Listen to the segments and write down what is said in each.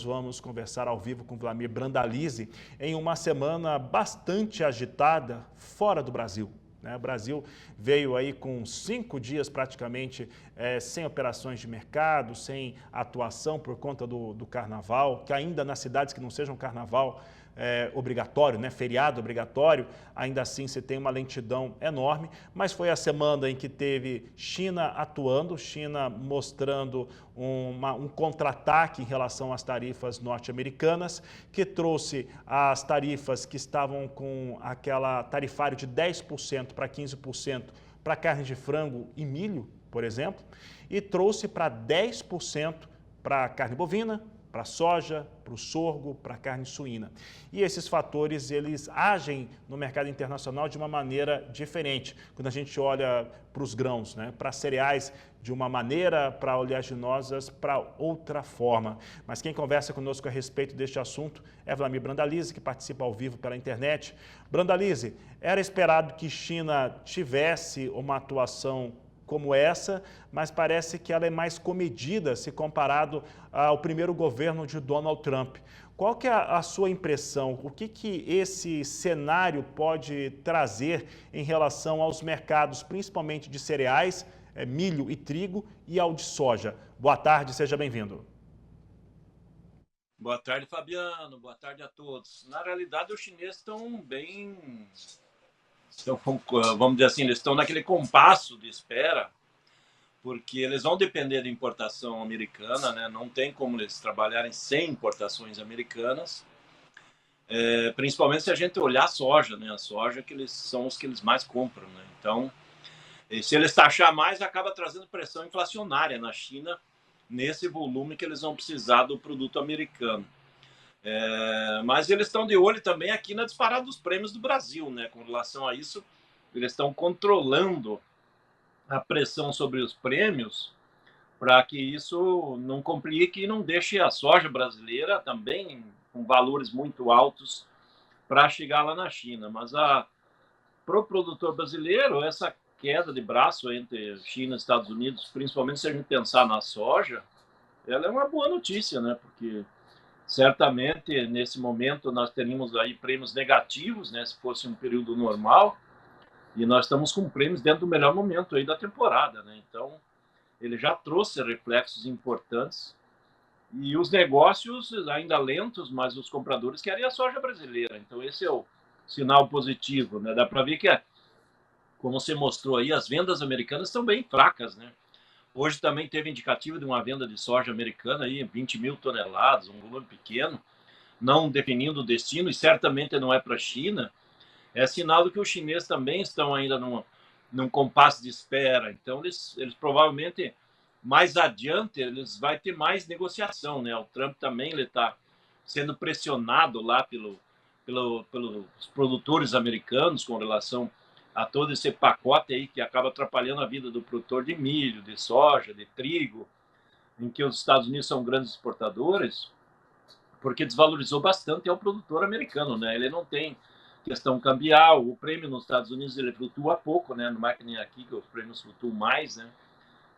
Vamos conversar ao vivo com Wlamir Brandalize em uma semana bastante agitada fora do Brasil. O Brasil veio aí com 5 dias praticamente sem operações de mercado, sem atuação por conta do carnaval, que ainda nas cidades que não sejam carnaval obrigatório, feriado obrigatório, ainda assim você tem uma lentidão enorme, mas foi a semana em que teve China atuando, China mostrando um contra-ataque em relação às tarifas norte-americanas, que trouxe as tarifas que estavam com aquela tarifário de 10% para 15% para carne de frango e milho, por exemplo, e trouxe para 10% para carne bovina, para soja, para o sorgo, para a carne suína. E esses fatores, eles agem no mercado internacional de uma maneira diferente. Quando a gente olha para os grãos, para cereais de uma maneira, para oleaginosas para outra forma. Mas quem conversa conosco a respeito deste assunto é Wlamir Brandalize, que participa ao vivo pela internet. Brandalize, era esperado que China tivesse uma atuação como essa, mas parece que ela é mais comedida se comparado ao primeiro governo de Donald Trump. Qual que é a sua impressão? O que esse cenário pode trazer em relação aos mercados, principalmente de cereais, milho e trigo, e ao de soja? Boa tarde, seja bem-vindo. Boa tarde, Fabiano. Boa tarde a todos. Na realidade, os chineses estão bem... vamos dizer assim, eles estão naquele compasso de espera, porque eles vão depender de importação americana, não tem como eles trabalharem sem importações americanas, principalmente se a gente olhar a soja, a soja que eles são os que eles mais compram, Então, se eles taxar mais, acaba trazendo pressão inflacionária na China, nesse volume que eles vão precisar do produto americano. Mas eles estão de olho também aqui na disparada dos prêmios do Brasil, Com relação a isso, eles estão controlando a pressão sobre os prêmios para que isso não complique e não deixe a soja brasileira também com valores muito altos para chegar lá na China. Mas para o produtor brasileiro, essa queda de braço entre China e Estados Unidos, principalmente se a gente pensar na soja, ela é uma boa notícia, Porque certamente, nesse momento, nós teríamos aí prêmios negativos, se fosse um período normal, e nós estamos com prêmios dentro do melhor momento aí da temporada, Então, ele já trouxe reflexos importantes, e os negócios ainda lentos, mas os compradores querem a soja brasileira. Então, esse é o sinal positivo, Dá para ver que, como você mostrou aí, as vendas americanas estão bem fracas, Hoje também teve indicativo de uma venda de soja americana, aí, 20 mil toneladas, um volume pequeno, não definindo o destino, e certamente não é para a China. É sinal de que os chineses também estão ainda num compasso de espera. Então, eles provavelmente, mais adiante, eles vão ter mais negociação. O Trump também está sendo pressionado lá pelos produtores americanos com relação a todo esse pacote aí que acaba atrapalhando a vida do produtor de milho, de soja, de trigo, em que os Estados Unidos são grandes exportadores, porque desvalorizou bastante o produtor americano, Ele não tem questão cambial, o prêmio nos Estados Unidos ele flutua pouco, no marketing aqui que os prêmios flutuam mais,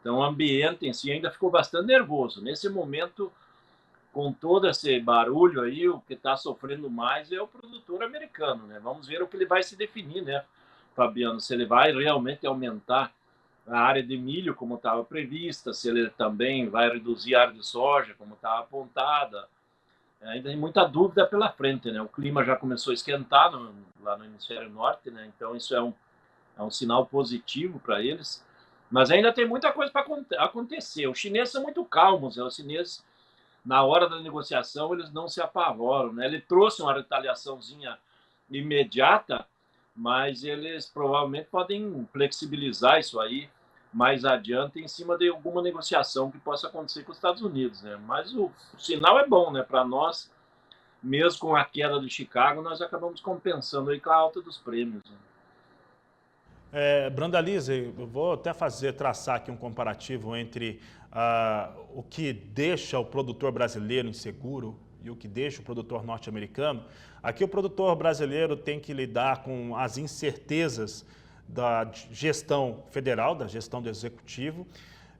Então o ambiente em si ainda ficou bastante nervoso. Nesse momento, com todo esse barulho aí, o que está sofrendo mais é o produtor americano, Vamos ver o que ele vai se definir, Fabiano, se ele vai realmente aumentar a área de milho como estava prevista, se ele também vai reduzir a área de soja como estava apontada. Ainda tem muita dúvida pela frente, O clima já começou a esquentar lá no hemisfério norte, Então isso é um sinal positivo para eles. Mas ainda tem muita coisa para acontecer. Os chineses são muito calmos, Os chineses, na hora da negociação, eles não se apavoram, Ele trouxe uma retaliaçãozinha imediata, mas eles provavelmente podem flexibilizar isso aí mais adiante em cima de alguma negociação que possa acontecer com os Estados Unidos, Mas o sinal é bom, Para nós, mesmo com a queda do Chicago, nós acabamos compensando aí com a alta dos prêmios. Brandalize, eu vou até traçar aqui um comparativo entre o que deixa o produtor brasileiro inseguro e o que deixa o produtor norte-americano. Aqui o produtor brasileiro tem que lidar com as incertezas da gestão federal, da gestão do executivo,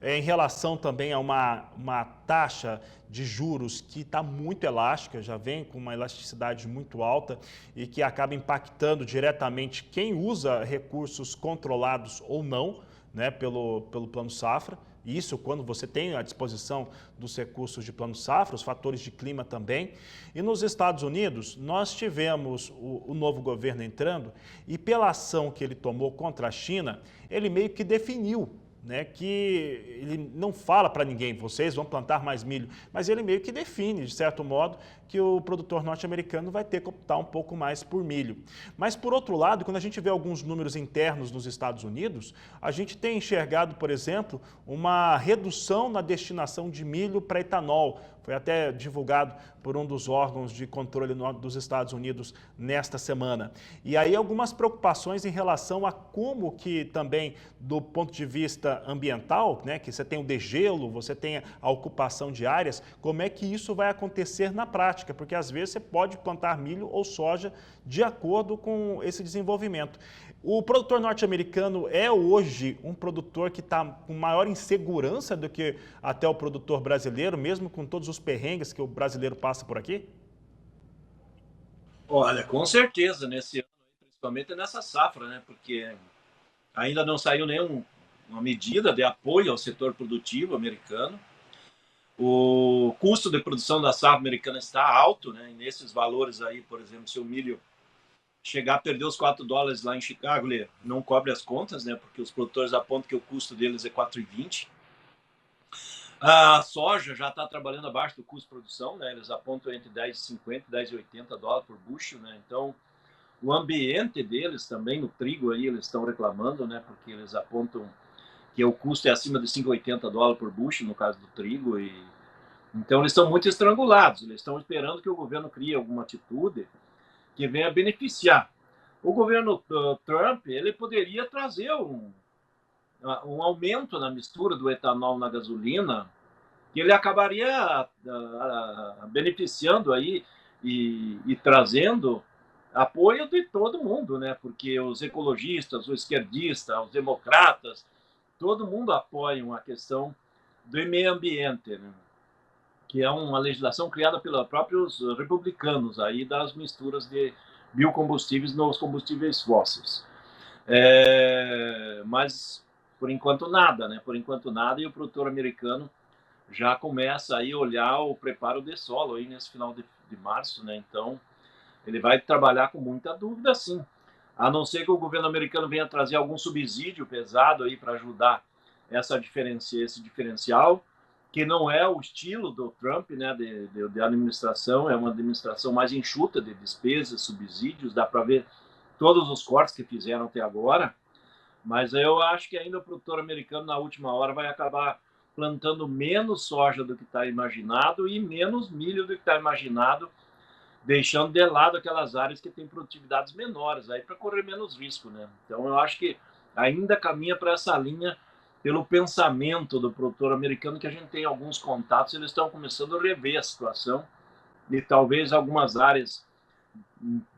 em relação também a uma taxa de juros que está muito elástica, já vem com uma elasticidade muito alta e que acaba impactando diretamente quem usa recursos controlados ou não, né, pelo Plano Safra. Isso quando você tem à disposição dos recursos de Plano Safra, os fatores de clima também. E nos Estados Unidos, nós tivemos o novo governo entrando e pela ação que ele tomou contra a China, ele meio que definiu, né, que ele não fala para ninguém, vocês vão plantar mais milho, mas ele meio que define, de certo modo, que o produtor norte-americano vai ter que optar um pouco mais por milho. Mas, por outro lado, quando a gente vê alguns números internos nos Estados Unidos, a gente tem enxergado, por exemplo, uma redução na destinação de milho para etanol. Foi até divulgado por um dos órgãos de controle dos Estados Unidos nesta semana. E aí algumas preocupações em relação a como que também, do ponto de vista ambiental, né, que você tem o degelo, você tem a ocupação de áreas, como é que isso vai acontecer na prática? Porque às vezes você pode plantar milho ou soja de acordo com esse desenvolvimento. O produtor norte-americano é hoje um produtor que está com maior insegurança do que até o produtor brasileiro, mesmo com todos os perrengues que o brasileiro passa por aqui? Olha, com certeza, nesse ano, principalmente nessa safra, né? Porque ainda não saiu nenhuma medida de apoio ao setor produtivo americano. O custo de produção da safra americana está alto, né? E nesses valores aí, por exemplo, se o milho chegar a perder os $4 lá em Chicago, ele não cobre as contas, né? Porque os produtores apontam que o custo deles é 4,20. A soja já está trabalhando abaixo do custo de produção, né? Eles apontam entre 10,50 e 10,80 dólares por bushel, né? Então, o ambiente deles também, o trigo aí, eles estão reclamando, né? Porque eles apontam que o custo é acima de 5,80 dólares por bushel, no caso do trigo, e então eles estão muito estrangulados, eles estão esperando que o governo crie alguma atitude que venha beneficiar. O governo Trump, ele poderia trazer um aumento na mistura do etanol na gasolina, que ele acabaria beneficiando aí e trazendo apoio de todo mundo, né? Porque os ecologistas, os esquerdistas, os democratas, todo mundo apoia a questão do meio ambiente, né? Que é uma legislação criada pelos próprios republicanos aí das misturas de biocombustíveis nos combustíveis fósseis. Mas por enquanto nada, né? Por enquanto nada, e o produtor americano já começa aí a olhar o preparo de solo aí nesse final de março, né? Então ele vai trabalhar com muita dúvida, sim. A não ser que o governo americano venha trazer algum subsídio pesado aí para ajudar esse diferencial, que não é o estilo do Trump, né, de administração, é uma administração mais enxuta de despesas, subsídios, dá para ver todos os cortes que fizeram até agora, mas eu acho que ainda o produtor americano, na última hora, vai acabar plantando menos soja do que está imaginado e menos milho do que está imaginado, deixando de lado aquelas áreas que têm produtividades menores, aí para correr menos risco, né? Então eu acho que ainda caminha para essa linha pelo pensamento do produtor americano, que a gente tem alguns contatos, eles estão começando a rever a situação e talvez algumas áreas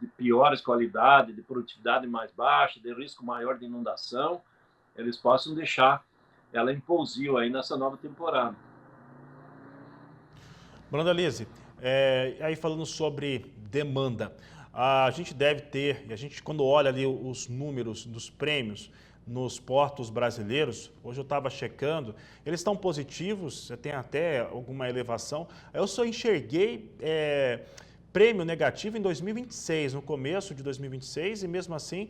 de piores qualidade, de produtividade mais baixa, de risco maior de inundação, eles possam deixar ela em pousio aí nessa nova temporada. Brandalize, aí falando sobre demanda, a gente deve ter, e a gente quando olha ali os números dos prêmios nos portos brasileiros, hoje eu estava checando, eles estão positivos, tem até alguma elevação. Eu só enxerguei prêmio negativo em 2026, no começo de 2026, e mesmo assim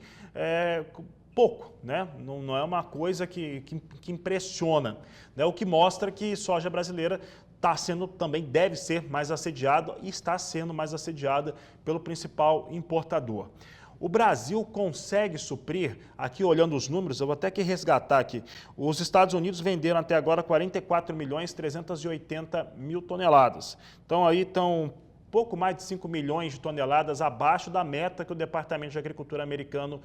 pouco, né? Não é uma coisa que impressiona, né? O que mostra que soja brasileira está sendo também, deve ser mais assediada e está sendo mais assediada pelo principal importador. O Brasil consegue suprir, aqui olhando os números, eu vou até que resgatar aqui, os Estados Unidos venderam até agora 44.380.000 toneladas. Então aí estão pouco mais de 5 milhões de toneladas abaixo da meta que o Departamento de Agricultura americano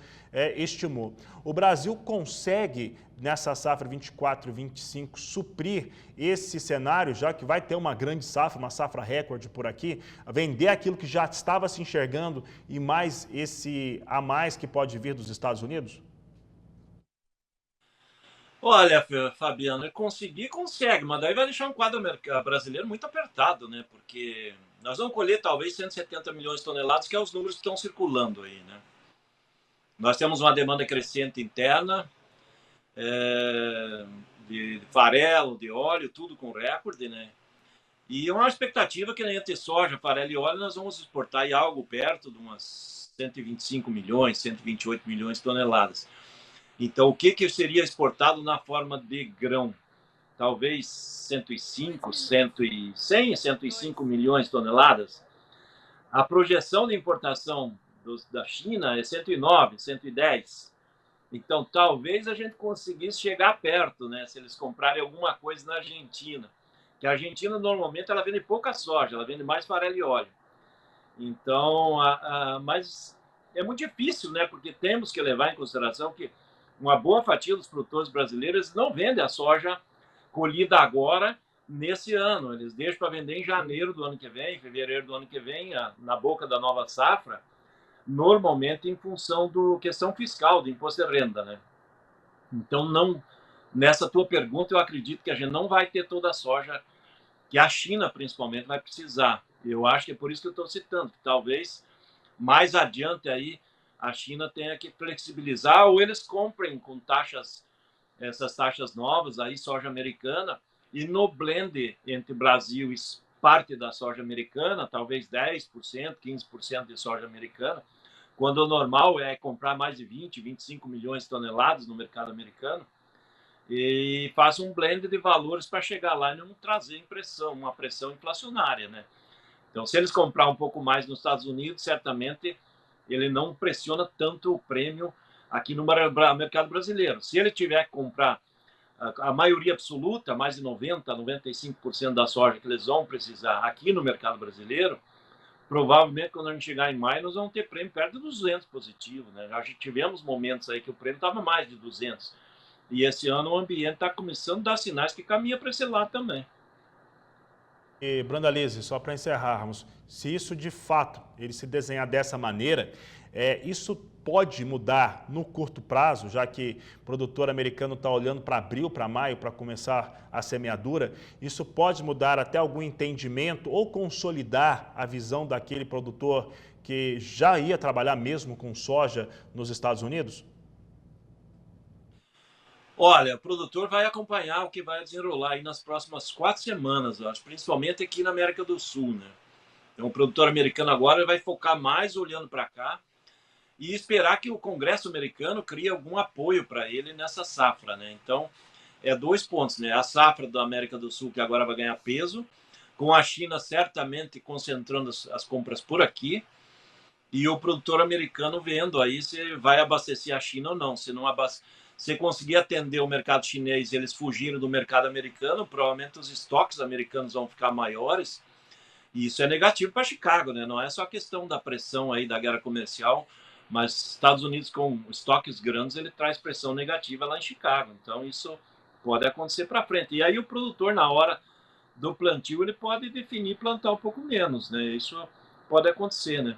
estimou. O Brasil consegue, nessa safra 24 e 25, suprir esse cenário, já que vai ter uma grande safra, uma safra recorde por aqui, vender aquilo que já estava se enxergando e mais esse a mais que pode vir dos Estados Unidos? Olha, Fabiano, conseguir consegue, mas daí vai deixar um quadro brasileiro muito apertado, né? Porque nós vamos colher talvez 170 milhões de toneladas, que é os números que estão circulando aí, né? Nós temos uma demanda crescente interna, é, de farelo, de óleo, tudo com recorde, né? E uma expectativa que entre soja, farelo e óleo nós vamos exportar aí algo perto de umas 125 milhões, 128 milhões de toneladas. Então, o que seria exportado na forma de grão? Talvez 105, 105 milhões de toneladas. A projeção de importação da China é 109, 110. Então, talvez a gente conseguisse chegar perto, né? Se eles comprarem alguma coisa na Argentina. Que a Argentina, normalmente, ela vende pouca soja, ela vende mais farelo e óleo. Então, mas é muito difícil, né? Porque temos que levar em consideração que uma boa fatia dos produtores brasileiros não vende a soja colhida agora, nesse ano. Eles deixam para vender em janeiro do ano que vem, fevereiro do ano que vem, na boca da nova safra, normalmente em função do questão fiscal, do imposto de renda, né? Então, não, nessa tua pergunta, eu acredito que a gente não vai ter toda a soja que a China, principalmente, vai precisar. Eu acho que é por isso que eu estou citando, que talvez mais adiante aí a China tenha que flexibilizar ou eles comprem com taxas, essas taxas novas aí, soja americana, e no blend entre Brasil e parte da soja americana, talvez 10%, 15% de soja americana, quando o normal é comprar mais de 20, 25 milhões de toneladas no mercado americano, e faça um blend de valores para chegar lá e não trazer uma pressão inflacionária, né? Então, se eles comprar um pouco mais nos Estados Unidos, certamente ele não pressiona tanto o prêmio aqui no mercado brasileiro. Se ele tiver que comprar a maioria absoluta, mais de 90, 95% da soja que eles vão precisar aqui no mercado brasileiro, provavelmente quando a gente chegar em maio, nós vamos ter prêmio perto de 200 positivo, né? Já tivemos momentos aí que o prêmio estava mais de 200. E esse ano o ambiente está começando a dar sinais que caminha para esse lado também. E, Brandalize, só para encerrarmos, se isso de fato ele se desenhar dessa maneira, isso pode mudar no curto prazo, já que o produtor americano está olhando para abril, para maio, para começar a semeadura, isso pode mudar até algum entendimento ou consolidar a visão daquele produtor que já ia trabalhar mesmo com soja nos Estados Unidos? Olha, o produtor vai acompanhar o que vai desenrolar aí nas próximas 4 semanas, eu acho, principalmente aqui na América do Sul, né? Então, o produtor americano agora vai focar mais olhando para cá e esperar que o Congresso americano crie algum apoio para ele nessa safra, né? Então, é 2 pontos, né? A safra da América do Sul, que agora vai ganhar peso, com a China certamente concentrando as compras por aqui, e o produtor americano vendo aí se vai abastecer a China ou não. Se conseguir atender o mercado chinês e eles fugirem do mercado americano, provavelmente os estoques americanos vão ficar maiores, e isso é negativo para Chicago, né? Não é só a questão da pressão aí da guerra comercial, mas Estados Unidos com estoques grandes, ele traz pressão negativa lá em Chicago. Então isso pode acontecer para frente. E aí o produtor, na hora do plantio, ele pode definir plantar um pouco menos, né? Isso pode acontecer, né?